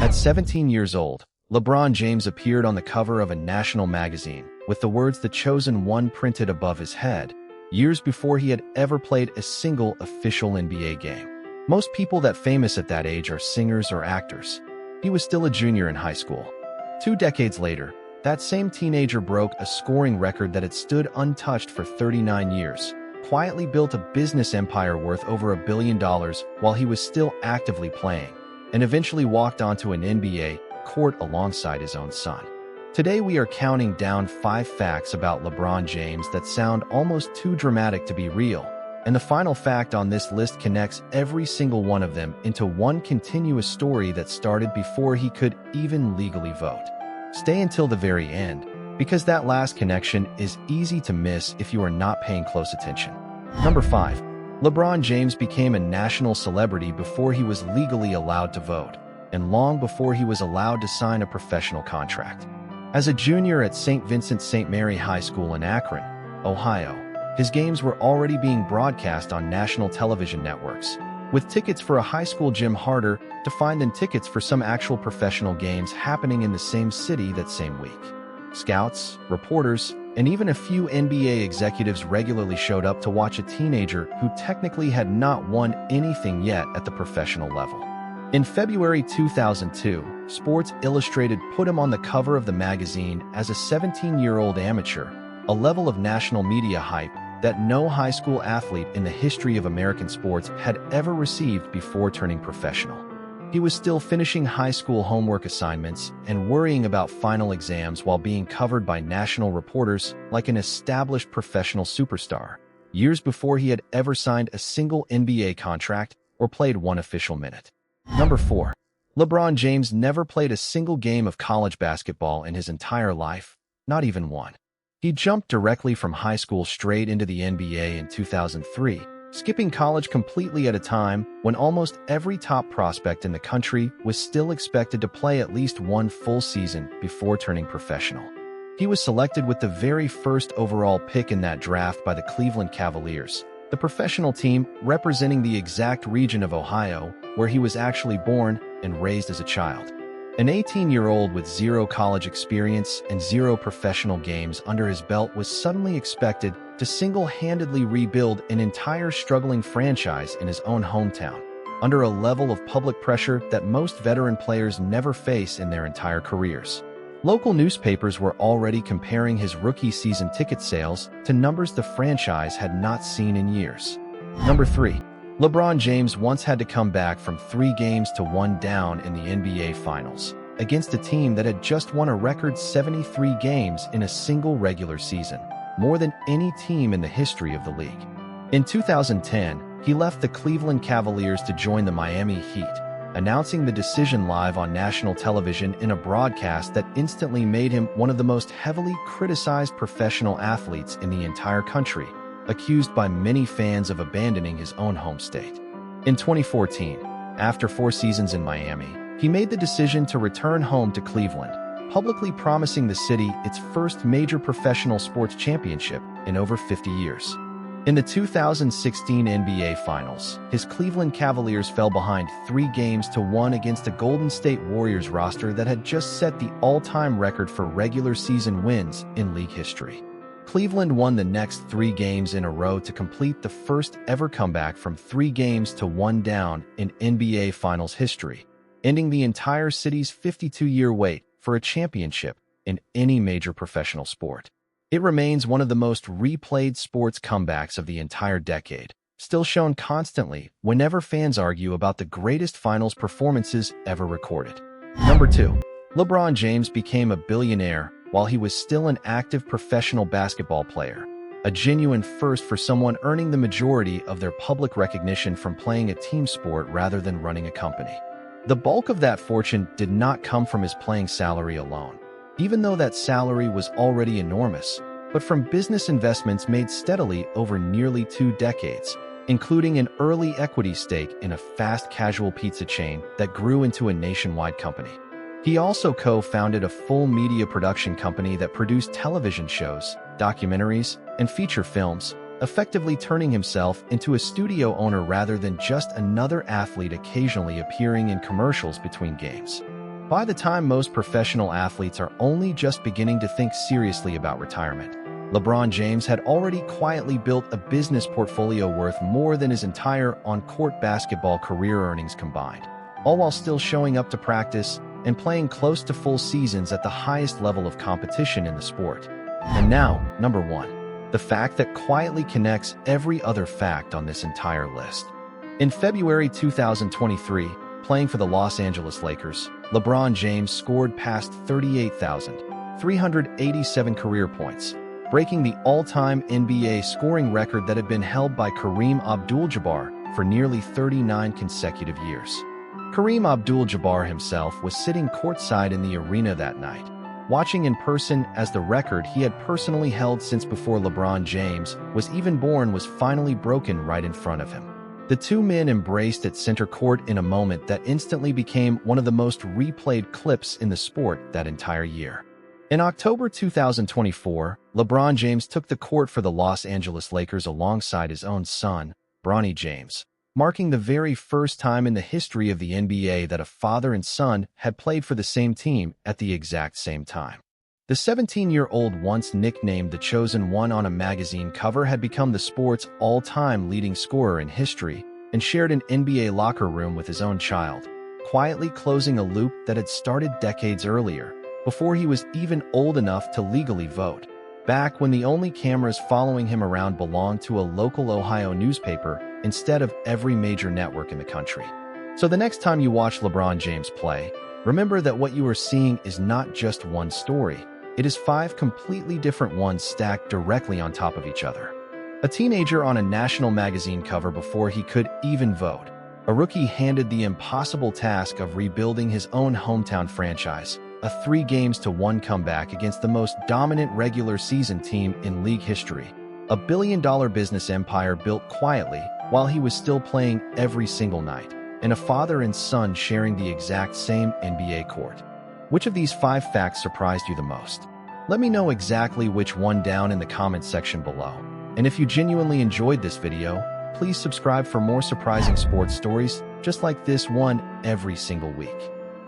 At 17 years old, LeBron James appeared on the cover of a national magazine with the words "The Chosen One" printed above his head, years before he had ever played a single official NBA game. Most people that famous at that age are singers or actors. He was still a junior in high school. 2 decades later, that same teenager broke a scoring record that had stood untouched for 39 years, quietly built a business empire worth over $1 billion while he was still actively playing, and eventually walked onto an NBA court alongside his own son. Today we are counting down 5 facts about LeBron James that sound almost too dramatic to be real, and the final fact on this list connects every single one of them into one continuous story that started before he could even legally vote. Stay until the very end, because that last connection is easy to miss if you are not paying close attention. Number 5. LeBron James became a national celebrity before he was legally allowed to vote, and long before he was allowed to sign a professional contract. As a junior at St. Vincent St. Mary High School in Akron, Ohio, his games were already being broadcast on national television networks, with tickets for a high school gym harder to find than tickets for some actual professional games happening in the same city that same week. Scouts, reporters, and even a few NBA executives regularly showed up to watch a teenager who technically had not won anything yet at the professional level. In February 2002, Sports Illustrated put him on the cover of the magazine as a 17-year-old amateur, a level of national media hype that no high school athlete in the history of American sports had ever received before turning professional. He was still finishing high school homework assignments and worrying about final exams while being covered by national reporters like an established professional superstar, years before he had ever signed a single NBA contract or played one official minute. Number 4. LeBron James never played a single game of college basketball in his entire life, not even one. He jumped directly from high school straight into the NBA in 2003, skipping college completely at a time when almost every top prospect in the country was still expected to play at least one full season before turning professional. He was selected with the very first overall pick in that draft by the Cleveland Cavaliers, the professional team representing the exact region of Ohio where he was actually born and raised as a child. An 18-year-old with 0 college experience and 0 professional games under his belt was suddenly expected to single-handedly rebuild an entire struggling franchise in his own hometown, under a level of public pressure that most veteran players never face in their entire careers. Local newspapers were already comparing his rookie season ticket sales to numbers the franchise had not seen in years. Number 3. LeBron James once had to come back from 3 games to 1 down in the NBA Finals, against a team that had just won a record 73 games in a single regular season, more than any team in the history of the league. In 2010, he left the Cleveland Cavaliers to join the Miami Heat, announcing the decision live on national television in a broadcast that instantly made him one of the most heavily criticized professional athletes in the entire country, accused by many fans of abandoning his own home state. In 2014, after 4 seasons in Miami, he made the decision to return home to Cleveland, publicly promising the city its first major professional sports championship in over 50 years. In the 2016 NBA Finals, his Cleveland Cavaliers fell behind 3 games to 1 against a Golden State Warriors roster that had just set the all-time record for regular season wins in league history. Cleveland won the next 3 games in a row to complete the first ever comeback from 3 games to 1 down in NBA Finals history, ending the entire city's 52-year wait for a championship in any major professional sport. It remains one of the most replayed sports comebacks of the entire decade, still shown constantly whenever fans argue about the greatest finals performances ever recorded. Number 2. LeBron James became a billionaire while he was still an active professional basketball player, a genuine first for someone earning the majority of their public recognition from playing a team sport rather than running a company. The bulk of that fortune did not come from his playing salary alone, even though that salary was already enormous, but from business investments made steadily over nearly 2 decades, including an early equity stake in a fast casual pizza chain that grew into a nationwide company. He also co-founded a full media production company that produced television shows, documentaries, and feature films, effectively turning himself into a studio owner rather than just another athlete occasionally appearing in commercials between games. By the time most professional athletes are only just beginning to think seriously about retirement, LeBron James had already quietly built a business portfolio worth more than his entire on-court basketball career earnings combined, all while still showing up to practice and playing close to full seasons at the highest level of competition in the sport. And now, number 1. The fact that quietly connects every other fact on this entire list. In February 2023, playing for the Los Angeles Lakers, LeBron James scored past 38,387 career points, breaking the all-time NBA scoring record that had been held by Kareem Abdul-Jabbar for nearly 39 consecutive years. Kareem Abdul-Jabbar himself was sitting courtside in the arena that night, watching in person as the record he had personally held since before LeBron James was even born was finally broken right in front of him. The two men embraced at center court in a moment that instantly became one of the most replayed clips in the sport that entire year. In October 2024, LeBron James took the court for the Los Angeles Lakers alongside his own son, Bronny James, marking the very first time in the history of the NBA that a father and son had played for the same team at the exact same time. The 17-year-old, once nicknamed the Chosen One on a magazine cover, had become the sport's all-time leading scorer in history and shared an NBA locker room with his own child, quietly closing a loop that had started decades earlier, before he was even old enough to legally vote, back when the only cameras following him around belonged to a local Ohio newspaper instead of every major network in the country. So the next time you watch LeBron James play, remember that what you are seeing is not just one story. It is 5 completely different ones stacked directly on top of each other. A teenager on a national magazine cover before he could even vote. A rookie handed the impossible task of rebuilding his own hometown franchise, a 3-1 comeback against the most dominant regular season team in league history. A billion-dollar business empire built quietly while he was still playing every single night. And a father and son sharing the exact same NBA court. Which of these 5 facts surprised you the most? Let me know exactly which one down in the comments section below. And if you genuinely enjoyed this video, please subscribe for more surprising sports stories just like this one every single week.